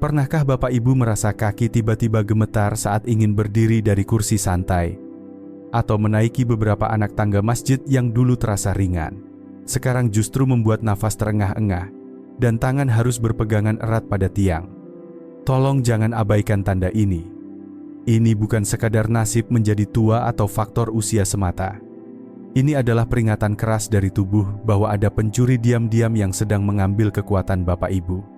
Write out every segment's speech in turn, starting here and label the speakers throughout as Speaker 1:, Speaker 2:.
Speaker 1: Pernahkah Bapak Ibu merasa kaki tiba-tiba gemetar saat ingin berdiri dari kursi santai? Atau menaiki beberapa anak tangga masjid yang dulu terasa ringan, sekarang justru membuat nafas terengah-engah, dan tangan harus berpegangan erat pada tiang? Tolong jangan abaikan tanda ini. Ini bukan sekadar nasib menjadi tua atau faktor usia semata. Ini adalah peringatan keras dari tubuh bahwa ada pencuri diam-diam yang sedang mengambil kekuatan Bapak Ibu.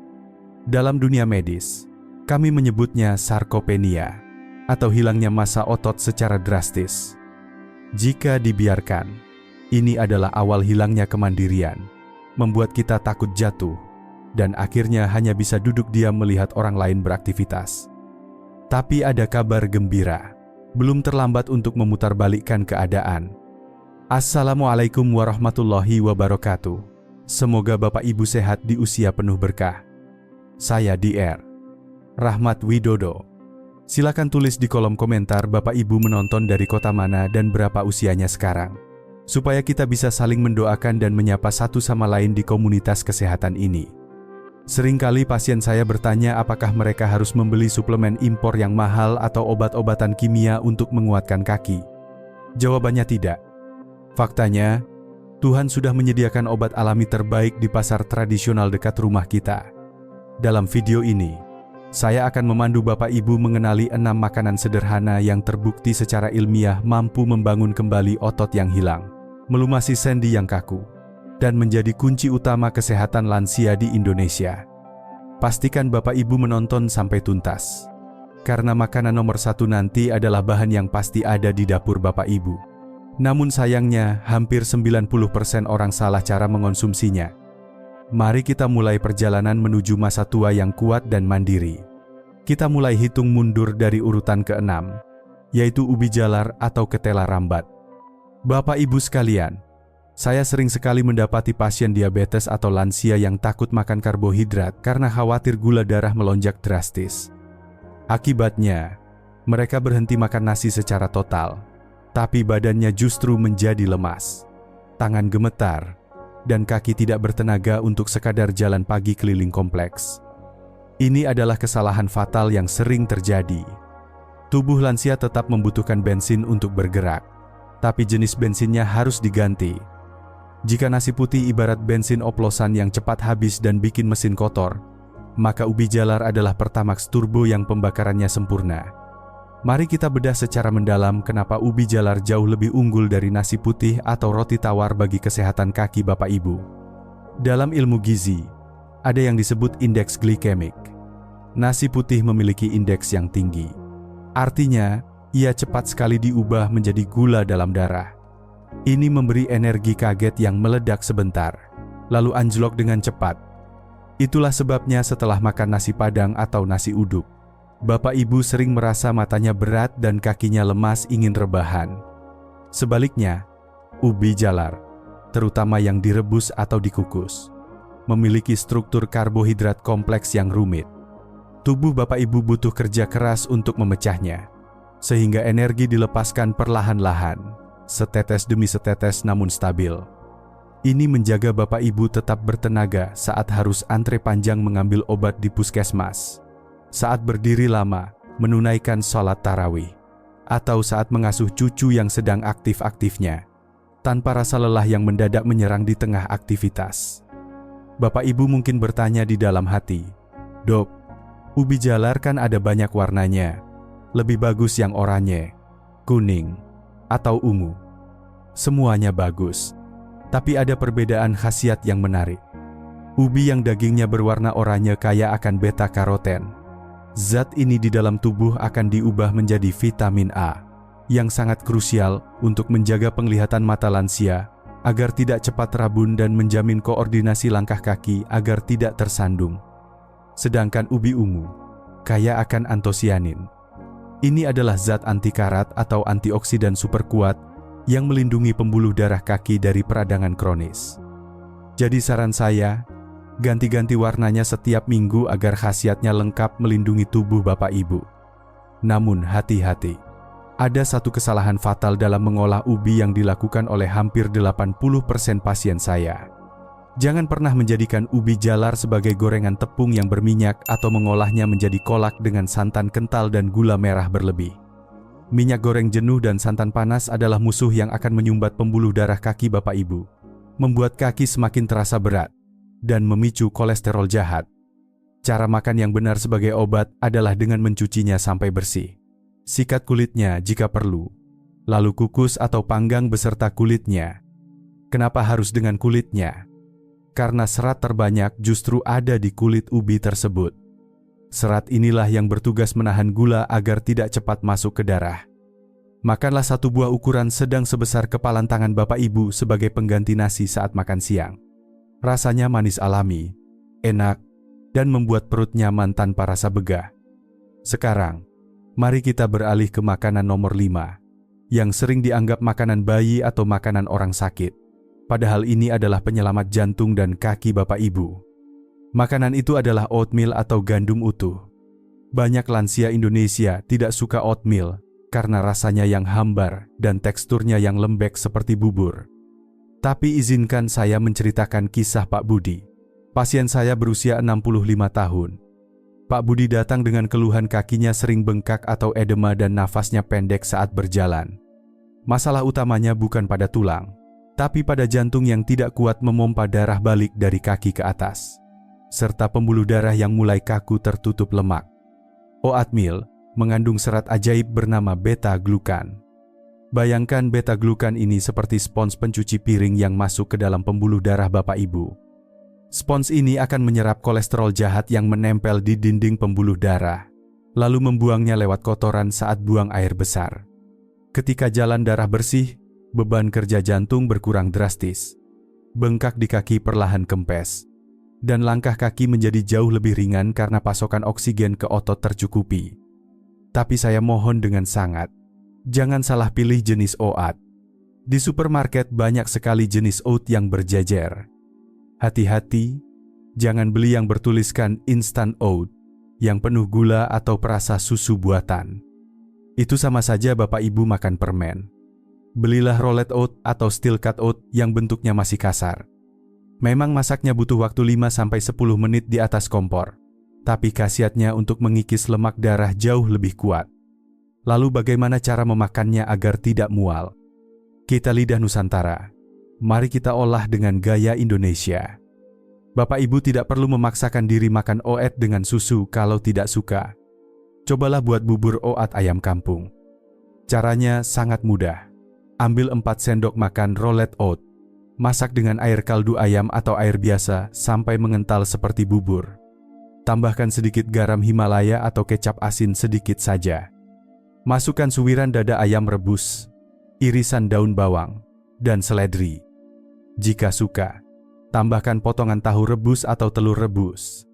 Speaker 1: Dalam dunia medis, kami menyebutnya sarkopenia, atau hilangnya massa otot secara drastis. Jika dibiarkan, ini adalah awal hilangnya kemandirian, membuat kita takut jatuh, dan akhirnya hanya bisa duduk diam melihat orang lain beraktivitas. Tapi ada kabar gembira, belum terlambat untuk memutarbalikkan keadaan. Assalamualaikum warahmatullahi wabarakatuh. Semoga Bapak Ibu sehat di usia penuh berkah. Saya Dr. Rahmat Widodo. Silakan tulis di kolom komentar Bapak Ibu menonton dari kota mana dan berapa usianya sekarang, supaya kita bisa saling mendoakan dan menyapa satu sama lain di komunitas kesehatan ini. Seringkali pasien saya bertanya apakah mereka harus membeli suplemen impor yang mahal atau obat-obatan kimia untuk menguatkan kaki. Jawabannya tidak. Faktanya, Tuhan sudah menyediakan obat alami terbaik di pasar tradisional dekat rumah kita. Dalam video ini, saya akan memandu Bapak Ibu mengenali 6 makanan sederhana yang terbukti secara ilmiah mampu membangun kembali otot yang hilang, melumasi sendi yang kaku, dan menjadi kunci utama kesehatan lansia di Indonesia. Pastikan Bapak Ibu menonton sampai tuntas, karena makanan nomor 1 nanti adalah bahan yang pasti ada di dapur Bapak Ibu. Namun sayangnya, hampir 90% orang salah cara mengonsumsinya. Mari kita mulai perjalanan menuju masa tua yang kuat dan mandiri. Kita mulai hitung mundur dari urutan ke-6, yaitu ubi jalar atau ketela rambat. Bapak Ibu sekalian, saya sering sekali mendapati pasien diabetes atau lansia yang takut makan karbohidrat karena khawatir gula darah melonjak drastis. Akibatnya, mereka berhenti makan nasi secara total, tapi badannya justru menjadi lemas, tangan gemetar, dan kaki tidak bertenaga untuk sekadar jalan pagi keliling kompleks. Ini adalah kesalahan fatal yang sering terjadi. Tubuh lansia tetap membutuhkan bensin untuk bergerak, tapi jenis bensinnya harus diganti. Jika nasi putih ibarat bensin oplosan yang cepat habis dan bikin mesin kotor, maka ubi jalar adalah Pertamax Turbo yang pembakarannya sempurna. Mari kita bedah secara mendalam kenapa ubi jalar jauh lebih unggul dari nasi putih atau roti tawar bagi kesehatan kaki Bapak Ibu. Dalam ilmu gizi, ada yang disebut indeks glikemik. Nasi putih memiliki indeks yang tinggi. Artinya, ia cepat sekali diubah menjadi gula dalam darah. Ini memberi energi kaget yang meledak sebentar, lalu anjlok dengan cepat. Itulah sebabnya setelah makan nasi padang atau nasi uduk, Bapak Ibu sering merasa matanya berat dan kakinya lemas ingin rebahan. Sebaliknya, ubi jalar, terutama yang direbus atau dikukus, memiliki struktur karbohidrat kompleks yang rumit. Tubuh Bapak Ibu butuh kerja keras untuk memecahnya, sehingga energi dilepaskan perlahan-lahan, setetes demi setetes namun stabil. Ini menjaga Bapak Ibu tetap bertenaga saat harus antre panjang mengambil obat di puskesmas, saat berdiri lama menunaikan sholat tarawih, atau saat mengasuh cucu yang sedang aktif-aktifnya, tanpa rasa lelah yang mendadak menyerang di tengah aktivitas. Bapak Ibu mungkin bertanya di dalam hati, "Dok, ubi jalar kan ada banyak warnanya, lebih bagus yang oranye, kuning, atau ungu." Semuanya bagus, tapi ada perbedaan khasiat yang menarik. Ubi yang dagingnya berwarna oranye kaya akan beta-karoten. Zat ini di dalam tubuh akan diubah menjadi vitamin A, yang sangat krusial untuk menjaga penglihatan mata lansia, agar tidak cepat rabun dan menjamin koordinasi langkah kaki agar tidak tersandung. Sedangkan ubi ungu, kaya akan antosianin. Ini adalah zat anti karat atau antioksidan super kuat yang melindungi pembuluh darah kaki dari peradangan kronis. Jadi saran saya, ganti-ganti warnanya setiap minggu agar khasiatnya lengkap melindungi tubuh Bapak Ibu. Namun hati-hati, ada satu kesalahan fatal dalam mengolah ubi yang dilakukan oleh hampir 80% pasien saya. Jangan pernah menjadikan ubi jalar sebagai gorengan tepung yang berminyak atau mengolahnya menjadi kolak dengan santan kental dan gula merah berlebih. Minyak goreng jenuh dan santan panas adalah musuh yang akan menyumbat pembuluh darah kaki Bapak Ibu, membuat kaki semakin terasa berat, dan memicu kolesterol jahat. Cara makan yang benar sebagai obat adalah dengan mencucinya sampai bersih. Sikat kulitnya jika perlu, lalu kukus atau panggang beserta kulitnya. Kenapa harus dengan kulitnya? Karena serat terbanyak justru ada di kulit ubi tersebut. Serat inilah yang bertugas menahan gula agar tidak cepat masuk ke darah. Makanlah satu buah ukuran sedang sebesar kepalan tangan Bapak Ibu sebagai pengganti nasi saat makan siang. Rasanya manis alami, enak, dan membuat perut nyaman tanpa rasa begah. Sekarang, mari kita beralih ke makanan nomor 5, yang sering dianggap makanan bayi atau makanan orang sakit. Padahal ini adalah penyelamat jantung dan kaki Bapak Ibu. Makanan itu adalah oatmeal atau gandum utuh. Banyak lansia Indonesia tidak suka oatmeal karena rasanya yang hambar dan teksturnya yang lembek seperti bubur. Tapi izinkan saya menceritakan kisah Pak Budi. Pasien saya berusia 65 tahun. Pak Budi datang dengan keluhan kakinya sering bengkak atau edema dan nafasnya pendek saat berjalan. Masalah utamanya bukan pada tulang, tapi pada jantung yang tidak kuat memompa darah balik dari kaki ke atas, serta pembuluh darah yang mulai kaku tertutup lemak. Oatmeal mengandung serat ajaib bernama beta-glukan. Bayangkan beta-glukan ini seperti spons pencuci piring yang masuk ke dalam pembuluh darah Bapak Ibu. Spons ini akan menyerap kolesterol jahat yang menempel di dinding pembuluh darah, lalu membuangnya lewat kotoran saat buang air besar. Ketika jalan darah bersih, beban kerja jantung berkurang drastis. Bengkak di kaki perlahan kempes, dan langkah kaki menjadi jauh lebih ringan karena pasokan oksigen ke otot tercukupi. Tapi saya mohon dengan sangat, jangan salah pilih jenis oat. Di supermarket banyak sekali jenis oat yang berjejer. Hati-hati, jangan beli yang bertuliskan instant oat, yang penuh gula atau perasa susu buatan. Itu sama saja Bapak Ibu makan permen. Belilah rolled oat atau steel cut oat yang bentuknya masih kasar. Memang masaknya butuh waktu 5-10 menit di atas kompor, tapi khasiatnya untuk mengikis lemak darah jauh lebih kuat. Lalu bagaimana cara memakannya agar tidak mual? Kita lidah Nusantara, mari kita olah dengan gaya Indonesia. Bapak Ibu tidak perlu memaksakan diri makan oat dengan susu kalau tidak suka. Cobalah buat bubur oat ayam kampung. Caranya sangat mudah. Ambil 4 sendok makan rolled oat. Masak dengan air kaldu ayam atau air biasa sampai mengental seperti bubur. Tambahkan sedikit garam Himalaya atau kecap asin sedikit saja. Masukkan suwiran dada ayam rebus, irisan daun bawang, dan seledri. Jika suka, tambahkan potongan tahu rebus atau telur rebus,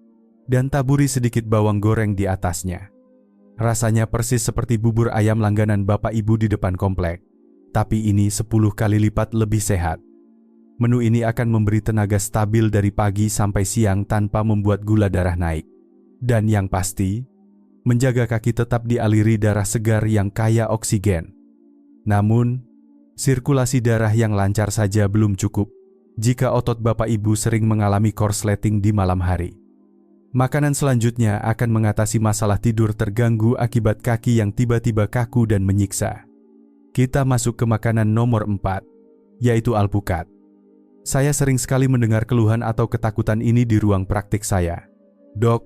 Speaker 1: dan taburi sedikit bawang goreng di atasnya. Rasanya persis seperti bubur ayam langganan Bapak Ibu di depan komplek. Tapi ini 10 kali lipat lebih sehat. Menu ini akan memberi tenaga stabil dari pagi sampai siang tanpa membuat gula darah naik. Dan yang pasti, menjaga kaki tetap dialiri darah segar yang kaya oksigen. Namun, sirkulasi darah yang lancar saja belum cukup jika otot Bapak Ibu sering mengalami korsleting di malam hari. Makanan selanjutnya akan mengatasi masalah tidur terganggu akibat kaki yang tiba-tiba kaku dan menyiksa. Kita masuk ke makanan nomor 4, yaitu alpukat. Saya sering sekali mendengar keluhan atau ketakutan ini di ruang praktik saya. Dok,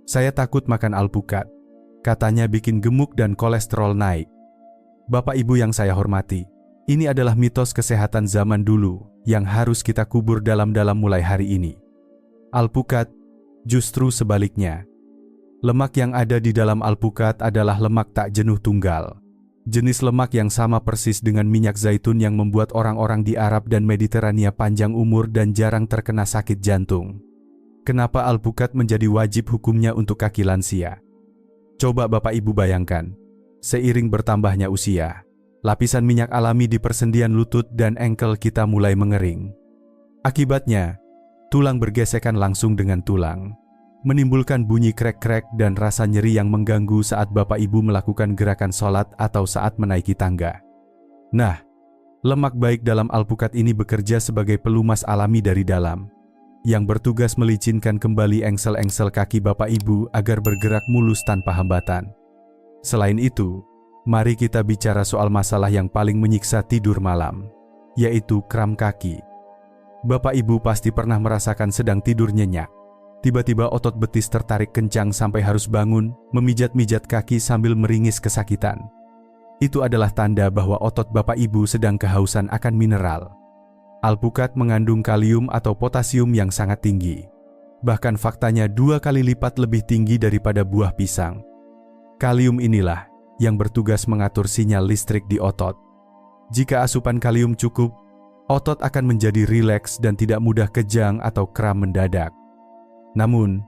Speaker 1: saya takut makan alpukat. Katanya bikin gemuk dan kolesterol naik. Bapak Ibu yang saya hormati, ini adalah mitos kesehatan zaman dulu yang harus kita kubur dalam-dalam mulai hari ini. Alpukat justru sebaliknya. Lemak yang ada di dalam alpukat adalah lemak tak jenuh tunggal. Jenis lemak yang sama persis dengan minyak zaitun yang membuat orang-orang di Arab dan Mediterania panjang umur dan jarang terkena sakit jantung. Kenapa alpukat menjadi wajib hukumnya untuk kaki lansia? Coba Bapak Ibu bayangkan, seiring bertambahnya usia, lapisan minyak alami di persendian lutut dan engkel kita mulai mengering. Akibatnya, tulang bergesekan langsung dengan tulang, menimbulkan bunyi krek-krek dan rasa nyeri yang mengganggu saat Bapak Ibu melakukan gerakan sholat atau saat menaiki tangga. Nah, lemak baik dalam alpukat ini bekerja sebagai pelumas alami dari dalam, yang bertugas melicinkan kembali engsel-engsel kaki Bapak Ibu agar bergerak mulus tanpa hambatan. Selain itu, mari kita bicara soal masalah yang paling menyiksa tidur malam, yaitu kram kaki. Bapak Ibu pasti pernah merasakan sedang tidur nyenyak. Tiba-tiba otot betis tertarik kencang sampai harus bangun, memijat-mijat kaki sambil meringis kesakitan. Itu adalah tanda bahwa otot Bapak Ibu sedang kehausan akan mineral. Alpukat mengandung kalium atau potasium yang sangat tinggi. Bahkan faktanya 2 kali lipat lebih tinggi daripada buah pisang. Kalium inilah yang bertugas mengatur sinyal listrik di otot. Jika asupan kalium cukup, otot akan menjadi rileks dan tidak mudah kejang atau kram mendadak. Namun,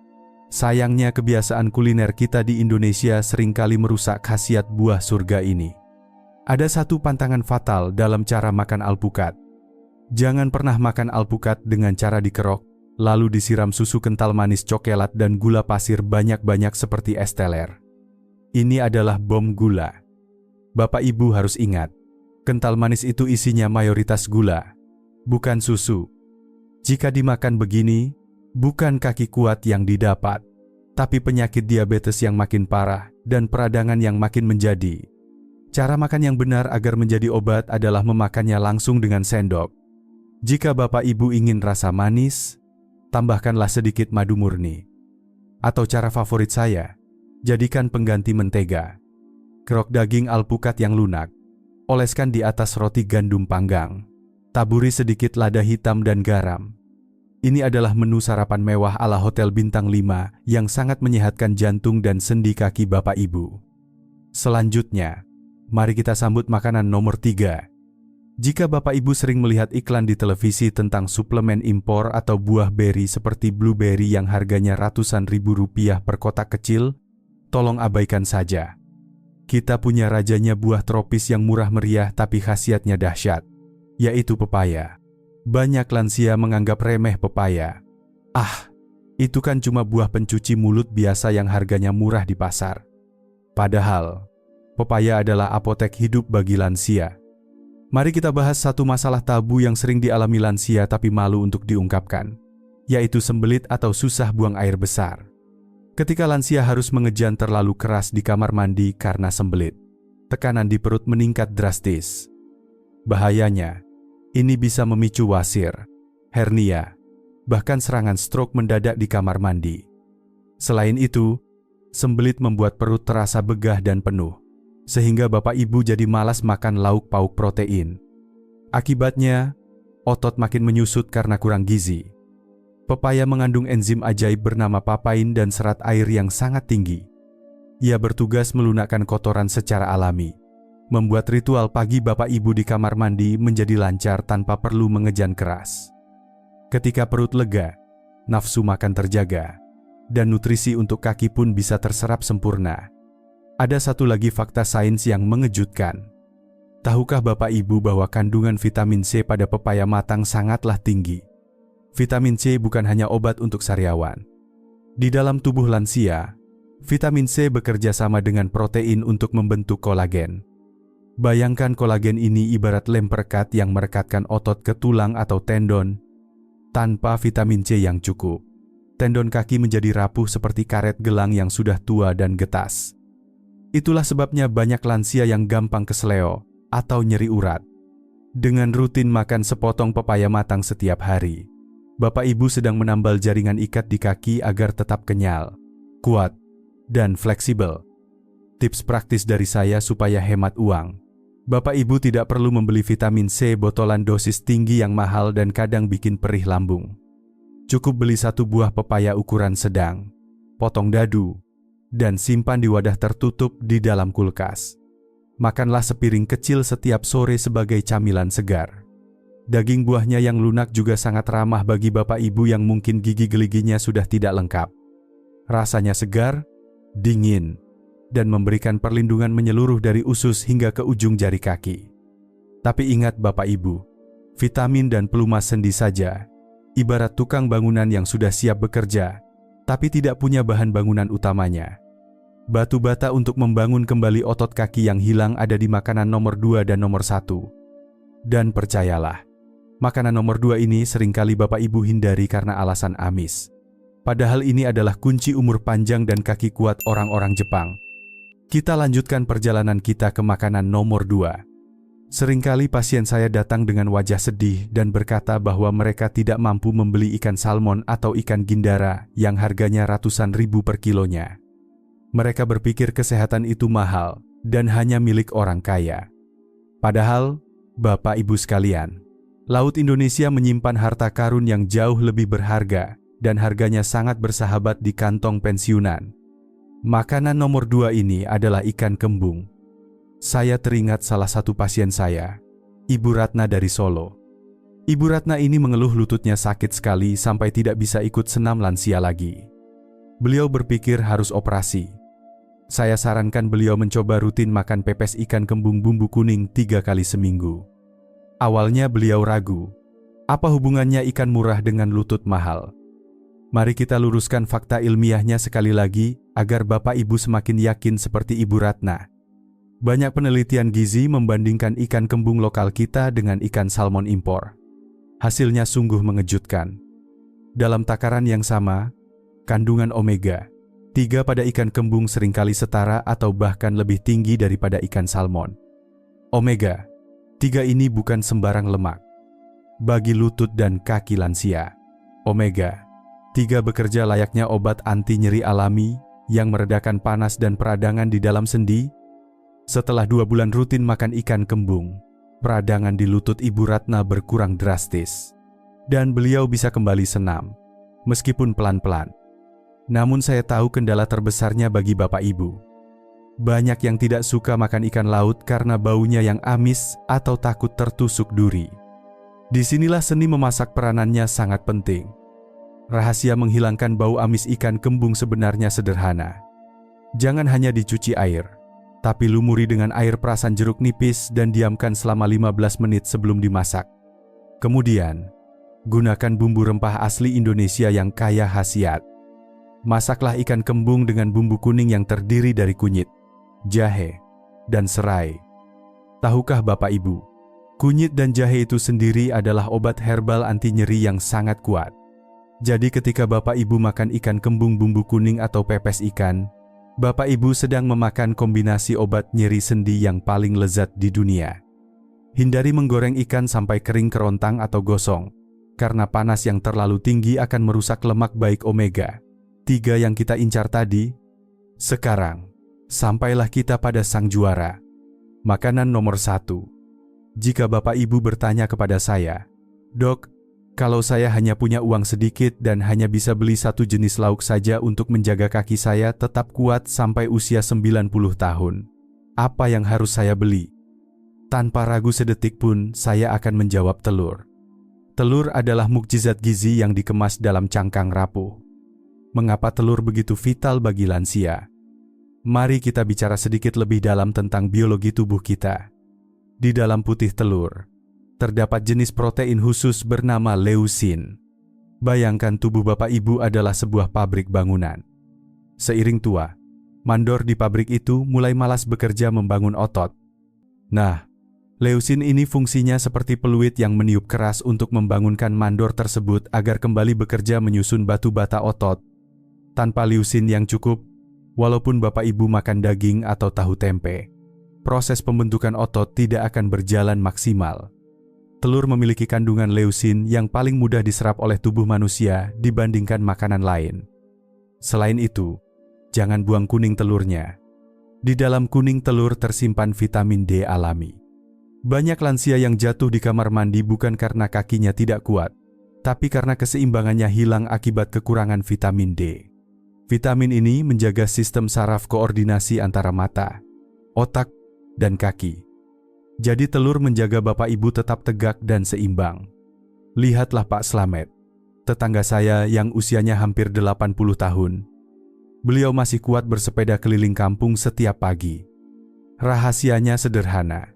Speaker 1: sayangnya kebiasaan kuliner kita di Indonesia seringkali merusak khasiat buah surga ini. Ada satu pantangan fatal dalam cara makan alpukat. Jangan pernah makan alpukat dengan cara dikerok, lalu disiram susu kental manis coklat dan gula pasir banyak-banyak seperti es teler. Ini adalah bom gula. Bapak Ibu harus ingat, kental manis itu isinya mayoritas gula, bukan susu. Jika dimakan begini, bukan kaki kuat yang didapat, tapi penyakit diabetes yang makin parah dan peradangan yang makin menjadi. Cara makan yang benar agar menjadi obat adalah memakannya langsung dengan sendok. Jika Bapak Ibu ingin rasa manis, tambahkanlah sedikit madu murni. Atau cara favorit saya, jadikan pengganti mentega. Kerok daging alpukat yang lunak, oleskan di atas roti gandum panggang. Taburi sedikit lada hitam dan garam. Ini adalah menu sarapan mewah ala Hotel Bintang 5 yang sangat menyehatkan jantung dan sendi kaki Bapak Ibu. Selanjutnya, mari kita sambut makanan nomor 3. Jika Bapak Ibu sering melihat iklan di televisi tentang suplemen impor atau buah beri seperti blueberry yang harganya ratusan ribu rupiah per kotak kecil, tolong abaikan saja. Kita punya rajanya buah tropis yang murah meriah tapi khasiatnya dahsyat, yaitu pepaya. Banyak lansia menganggap remeh pepaya. Itu kan cuma buah pencuci mulut biasa yang harganya murah di pasar. Padahal, pepaya adalah apotek hidup bagi lansia. Mari kita bahas satu masalah tabu yang sering dialami lansia tapi malu untuk diungkapkan, yaitu sembelit atau susah buang air besar. Ketika lansia harus mengejan terlalu keras di kamar mandi karena sembelit, tekanan di perut meningkat drastis. Bahayanya, ini bisa memicu wasir, hernia, bahkan serangan stroke mendadak di kamar mandi. Selain itu, sembelit membuat perut terasa begah dan penuh, sehingga Bapak Ibu jadi malas makan lauk pauk protein. Akibatnya, otot makin menyusut karena kurang gizi. Pepaya mengandung enzim ajaib bernama papain dan serat air yang sangat tinggi. Ia bertugas melunakkan kotoran secara alami, membuat ritual pagi Bapak Ibu di kamar mandi menjadi lancar tanpa perlu mengejan keras. Ketika perut lega, nafsu makan terjaga, dan nutrisi untuk kaki pun bisa terserap sempurna. Ada satu lagi fakta sains yang mengejutkan. Tahukah Bapak Ibu bahwa kandungan vitamin C pada pepaya matang sangatlah tinggi? Vitamin C bukan hanya obat untuk sariawan. Di dalam tubuh lansia, vitamin C bekerja sama dengan protein untuk membentuk kolagen. Bayangkan kolagen ini ibarat lem perekat yang merekatkan otot ke tulang atau tendon. Tanpa vitamin C yang cukup, tendon kaki menjadi rapuh seperti karet gelang yang sudah tua dan getas. Itulah sebabnya banyak lansia yang gampang keseleo atau nyeri urat. Dengan rutin makan sepotong pepaya matang setiap hari, Bapak Ibu sedang menambal jaringan ikat di kaki agar tetap kenyal, kuat, dan fleksibel. Tips praktis dari saya supaya hemat uang. Bapak Ibu tidak perlu membeli vitamin C botolan dosis tinggi yang mahal dan kadang bikin perih lambung. Cukup beli satu buah pepaya ukuran sedang, potong dadu, dan simpan di wadah tertutup di dalam kulkas. Makanlah sepiring kecil setiap sore sebagai camilan segar. Daging buahnya yang lunak juga sangat ramah bagi Bapak Ibu yang mungkin gigi geliginya sudah tidak lengkap. Rasanya segar, dingin, dan memberikan perlindungan menyeluruh dari usus hingga ke ujung jari kaki. Tapi ingat Bapak Ibu, vitamin dan pelumas sendi saja, ibarat tukang bangunan yang sudah siap bekerja, tapi tidak punya bahan bangunan utamanya. Batu bata untuk membangun kembali otot kaki yang hilang ada di makanan nomor 2 dan nomor 1. Dan percayalah, Makanan nomor 2 ini seringkali Bapak Ibu hindari karena alasan amis. Padahal ini adalah kunci umur panjang dan kaki kuat orang-orang Jepang. Kita lanjutkan perjalanan kita ke makanan nomor 2. Seringkali pasien saya datang dengan wajah sedih dan berkata bahwa mereka tidak mampu membeli ikan salmon atau ikan gindara yang harganya ratusan ribu per kilonya. Mereka berpikir kesehatan itu mahal dan hanya milik orang kaya. Padahal, Bapak Ibu sekalian, Laut Indonesia menyimpan harta karun yang jauh lebih berharga dan harganya sangat bersahabat di kantong pensiunan. Makanan nomor 2 ini adalah ikan kembung. Saya teringat salah satu pasien saya, Ibu Ratna dari Solo. Ibu Ratna ini mengeluh lututnya sakit sekali sampai tidak bisa ikut senam lansia lagi. Beliau berpikir harus operasi. Saya sarankan beliau mencoba rutin makan pepes ikan kembung bumbu kuning 3 kali seminggu. Awalnya beliau ragu, apa hubungannya ikan murah dengan lutut mahal? Mari kita luruskan fakta ilmiahnya sekali lagi agar Bapak Ibu semakin yakin seperti Ibu Ratna. Banyak penelitian gizi membandingkan ikan kembung lokal kita dengan ikan salmon impor. Hasilnya sungguh mengejutkan. Dalam takaran yang sama, kandungan omega-3 pada ikan kembung seringkali setara atau bahkan lebih tinggi daripada ikan salmon. Omega-3 ini bukan sembarang lemak. Bagi lutut dan kaki lansia, omega-3 bekerja layaknya obat anti nyeri alami yang meredakan panas dan peradangan di dalam sendi. Setelah 2 bulan rutin makan ikan kembung, peradangan di lutut Ibu Ratna berkurang drastis. Dan beliau bisa kembali senam, meskipun pelan-pelan. Namun saya tahu kendala terbesarnya bagi Bapak Ibu. Banyak yang tidak suka makan ikan laut karena baunya yang amis atau takut tertusuk duri. Disinilah seni memasak peranannya sangat penting. Rahasia menghilangkan bau amis ikan kembung sebenarnya sederhana. Jangan hanya dicuci air, tapi lumuri dengan air perasan jeruk nipis dan diamkan selama 15 menit sebelum dimasak. Kemudian, gunakan bumbu rempah asli Indonesia yang kaya khasiat. Masaklah ikan kembung dengan bumbu kuning yang terdiri dari kunyit, jahe, dan serai. Tahukah Bapak Ibu, kunyit dan jahe itu sendiri adalah obat herbal anti nyeri yang sangat kuat. Jadi ketika Bapak Ibu makan ikan kembung bumbu kuning atau pepes ikan, Bapak Ibu sedang memakan kombinasi obat nyeri sendi yang paling lezat di dunia. Hindari menggoreng ikan sampai kering kerontang atau gosong, karena panas yang terlalu tinggi akan merusak lemak baik omega-3 yang kita incar tadi. Sekarang, sampailah kita pada sang juara. Makanan nomor 1. Jika Bapak Ibu bertanya kepada saya, "Dok, kalau saya hanya punya uang sedikit dan hanya bisa beli satu jenis lauk saja untuk menjaga kaki saya tetap kuat sampai usia 90 tahun, apa yang harus saya beli?" Tanpa ragu sedetik pun saya akan menjawab telur. Telur adalah mukjizat gizi yang dikemas dalam cangkang rapuh. Mengapa telur begitu vital bagi lansia? Mari kita bicara sedikit lebih dalam tentang biologi tubuh kita. Di dalam putih telur terdapat jenis protein khusus bernama leusin. Bayangkan tubuh Bapak Ibu adalah sebuah pabrik bangunan. Seiring tua, mandor di pabrik itu mulai malas bekerja membangun otot. Nah, leusin ini fungsinya seperti peluit yang meniup keras untuk membangunkan mandor tersebut agar kembali bekerja menyusun batu bata otot. Tanpa leusin yang cukup, walaupun Bapak Ibu makan daging atau tahu tempe, proses pembentukan otot tidak akan berjalan maksimal. Telur memiliki kandungan leusin yang paling mudah diserap oleh tubuh manusia dibandingkan makanan lain. Selain itu, jangan buang kuning telurnya. Di dalam kuning telur tersimpan vitamin D alami. Banyak lansia yang jatuh di kamar mandi bukan karena kakinya tidak kuat, tapi karena keseimbangannya hilang akibat kekurangan vitamin D. Vitamin ini menjaga sistem saraf koordinasi antara mata, otak, dan kaki. Jadi telur menjaga Bapak Ibu tetap tegak dan seimbang. Lihatlah Pak Slamet, tetangga saya yang usianya hampir 80 tahun. Beliau masih kuat bersepeda keliling kampung setiap pagi. Rahasianya sederhana.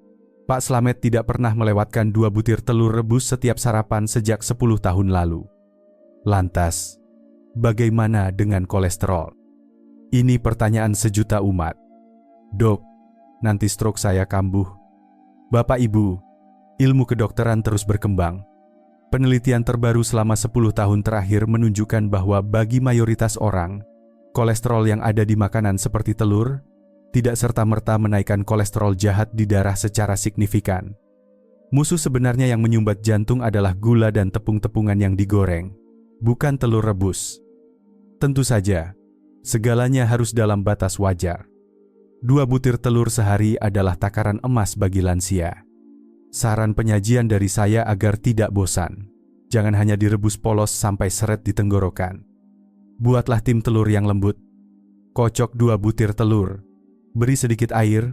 Speaker 1: Pak Slamet tidak pernah melewatkan 2 butir telur rebus setiap sarapan sejak 10 tahun lalu. Lantas, bagaimana dengan kolesterol? Ini pertanyaan sejuta umat. "Dok, nanti stroke saya kambuh." Bapak Ibu, ilmu kedokteran terus berkembang. Penelitian terbaru selama 10 tahun terakhir menunjukkan bahwa bagi mayoritas orang, kolesterol yang ada di makanan seperti telur tidak serta-merta menaikkan kolesterol jahat di darah secara signifikan. Musuh sebenarnya yang menyumbat jantung adalah gula dan tepung-tepungan yang digoreng, bukan telur rebus. Tentu saja, segalanya harus dalam batas wajar. 2 butir telur sehari adalah takaran emas bagi lansia. Saran penyajian dari saya agar tidak bosan. Jangan hanya direbus polos sampai seret di tenggorokan. Buatlah tim telur yang lembut. Kocok 2 butir telur. Beri sedikit air,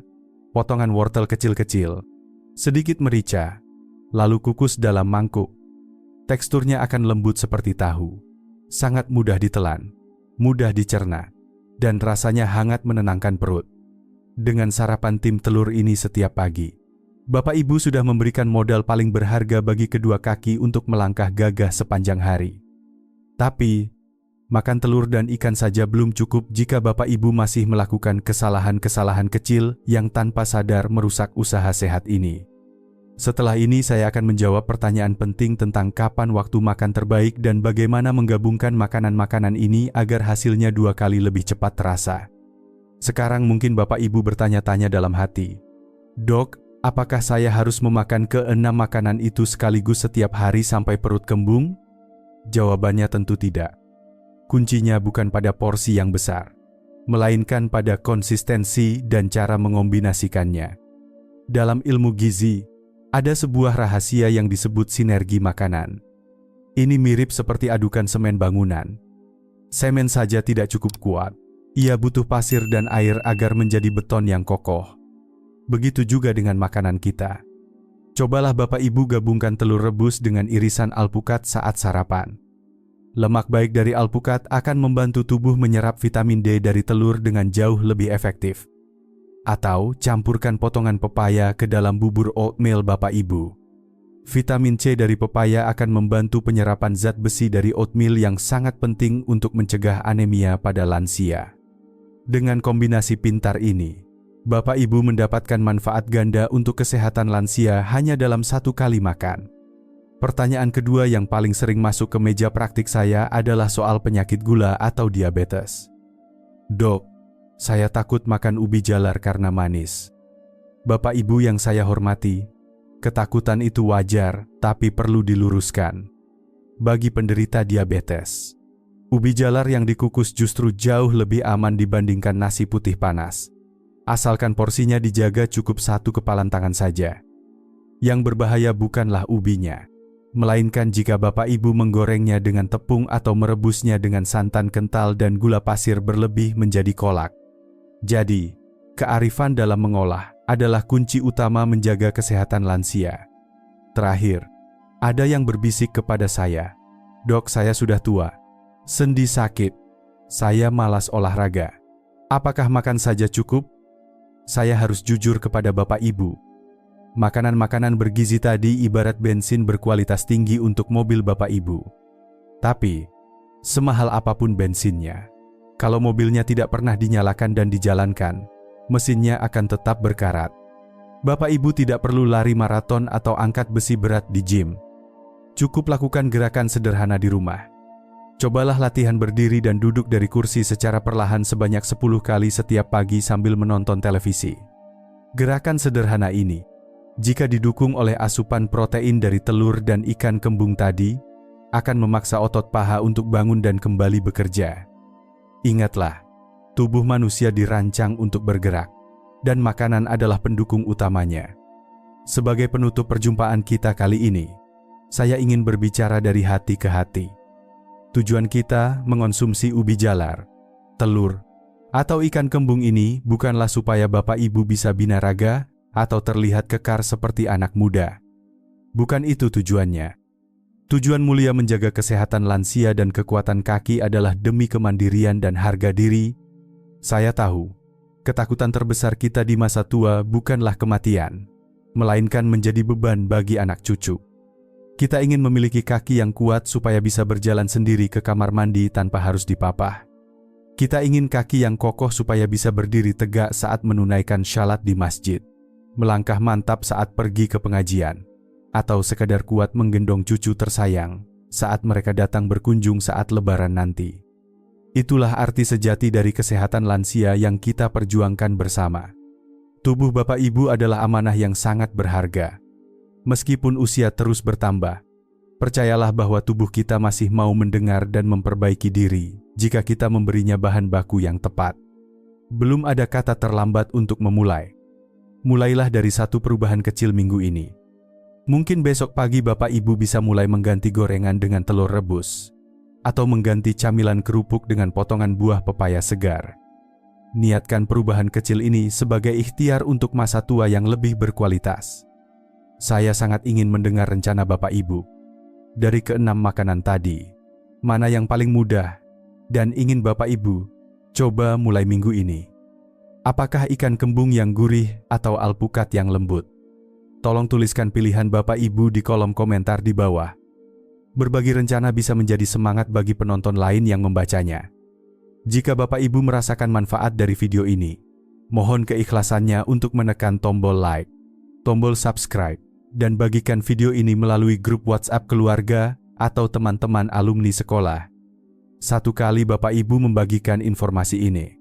Speaker 1: potongan wortel kecil-kecil, sedikit merica, lalu kukus dalam mangkuk. Teksturnya akan lembut seperti tahu. Sangat mudah ditelan, mudah dicerna, dan rasanya hangat menenangkan perut. Dengan sarapan tim telur ini setiap pagi, Bapak Ibu sudah memberikan modal paling berharga bagi kedua kaki untuk melangkah gagah sepanjang hari. Tapi, makan telur dan ikan saja belum cukup jika Bapak Ibu masih melakukan kesalahan-kesalahan kecil yang tanpa sadar merusak usaha sehat ini. Setelah ini saya akan menjawab pertanyaan penting tentang kapan waktu makan terbaik dan bagaimana menggabungkan makanan-makanan ini agar hasilnya 2 kali lebih cepat terasa. Sekarang mungkin Bapak Ibu bertanya-tanya dalam hati, "Dok, apakah saya harus memakan ke-6 makanan itu sekaligus setiap hari sampai perut kembung?" Jawabannya tentu tidak. Kuncinya bukan pada porsi yang besar, melainkan pada konsistensi dan cara mengombinasikannya. Dalam ilmu gizi, ada sebuah rahasia yang disebut sinergi makanan. Ini mirip seperti adukan semen bangunan. Semen saja tidak cukup kuat. Ia butuh pasir dan air agar menjadi beton yang kokoh. Begitu juga dengan makanan kita. Cobalah Bapak Ibu gabungkan telur rebus dengan irisan alpukat saat sarapan. Lemak baik dari alpukat akan membantu tubuh menyerap vitamin D dari telur dengan jauh lebih efektif. Atau campurkan potongan pepaya ke dalam bubur oatmeal Bapak Ibu. Vitamin C dari pepaya akan membantu penyerapan zat besi dari oatmeal yang sangat penting untuk mencegah anemia pada lansia. Dengan kombinasi pintar ini, Bapak Ibu mendapatkan manfaat ganda untuk kesehatan lansia hanya dalam 1 kali makan. Pertanyaan kedua yang paling sering masuk ke meja praktik saya adalah soal penyakit gula atau diabetes. "Dok, saya takut makan ubi jalar karena manis." Bapak Ibu yang saya hormati, ketakutan itu wajar, tapi perlu diluruskan. Bagi penderita diabetes, ubi jalar yang dikukus justru jauh lebih aman dibandingkan nasi putih panas. Asalkan porsinya dijaga cukup 1 kepalan tangan saja. Yang berbahaya bukanlah ubinya, melainkan jika Bapak Ibu menggorengnya dengan tepung atau merebusnya dengan santan kental dan gula pasir berlebih menjadi kolak. Jadi, kearifan dalam mengolah adalah kunci utama menjaga kesehatan lansia. Terakhir, ada yang berbisik kepada saya, "Dok, saya sudah tua, sendi sakit, saya malas olahraga. Apakah makan saja cukup?" Saya harus jujur kepada Bapak Ibu. Makanan-makanan bergizi tadi ibarat bensin berkualitas tinggi untuk mobil Bapak Ibu. Tapi, semahal apapun bensinnya, kalau mobilnya tidak pernah dinyalakan dan dijalankan, mesinnya akan tetap berkarat. Bapak Ibu tidak perlu lari maraton atau angkat besi berat di gym. Cukup lakukan gerakan sederhana di rumah. Cobalah latihan berdiri dan duduk dari kursi secara perlahan sebanyak 10 kali setiap pagi sambil menonton televisi. Gerakan sederhana ini, jika didukung oleh asupan protein dari telur dan ikan kembung tadi, akan memaksa otot paha untuk bangun dan kembali bekerja. Ingatlah, tubuh manusia dirancang untuk bergerak, dan makanan adalah pendukung utamanya. Sebagai penutup perjumpaan kita kali ini, saya ingin berbicara dari hati ke hati. Tujuan kita mengonsumsi ubi jalar, telur, atau ikan kembung ini bukanlah supaya Bapak Ibu bisa binaraga atau terlihat kekar seperti anak muda. Bukan itu tujuannya. Tujuan mulia menjaga kesehatan lansia dan kekuatan kaki adalah demi kemandirian dan harga diri. Saya tahu, ketakutan terbesar kita di masa tua bukanlah kematian, melainkan menjadi beban bagi anak cucu. Kita ingin memiliki kaki yang kuat supaya bisa berjalan sendiri ke kamar mandi tanpa harus dipapah. Kita ingin kaki yang kokoh supaya bisa berdiri tegak saat menunaikan syalat di masjid, melangkah mantap saat pergi ke pengajian, atau sekadar kuat menggendong cucu tersayang saat mereka datang berkunjung saat Lebaran nanti. Itulah arti sejati dari kesehatan lansia yang kita perjuangkan bersama. Tubuh Bapak Ibu adalah amanah yang sangat berharga. Meskipun usia terus bertambah, percayalah bahwa tubuh kita masih mau mendengar dan memperbaiki diri jika kita memberinya bahan baku yang tepat. Belum ada kata terlambat untuk memulai. Mulailah dari satu perubahan kecil minggu ini. Mungkin besok pagi Bapak Ibu bisa mulai mengganti gorengan dengan telur rebus, atau mengganti camilan kerupuk dengan potongan buah pepaya segar. Niatkan perubahan kecil ini sebagai ikhtiar untuk masa tua yang lebih berkualitas. Saya sangat ingin mendengar rencana Bapak Ibu. Dari keenam makanan tadi, mana yang paling mudah dan ingin Bapak Ibu coba mulai minggu ini? Apakah ikan kembung yang gurih atau alpukat yang lembut? Tolong tuliskan pilihan Bapak Ibu di kolom komentar di bawah. Berbagi rencana bisa menjadi semangat bagi penonton lain yang membacanya. Jika Bapak Ibu merasakan manfaat dari video ini, mohon keikhlasannya untuk menekan tombol like, tombol subscribe, dan bagikan video ini melalui grup WhatsApp keluarga atau teman-teman alumni sekolah. Satu kali Bapak Ibu membagikan informasi ini,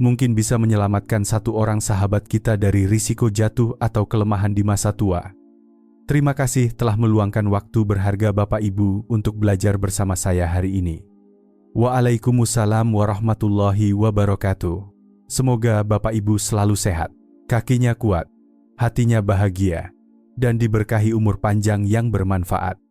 Speaker 1: mungkin bisa menyelamatkan satu orang sahabat kita dari risiko jatuh atau kelemahan di masa tua. Terima kasih telah meluangkan waktu berharga Bapak Ibu untuk belajar bersama saya hari ini. Waalaikumsalam warahmatullahi wabarakatuh. Semoga Bapak Ibu selalu sehat, kakinya kuat, hatinya bahagia, dan diberkahi umur panjang yang bermanfaat.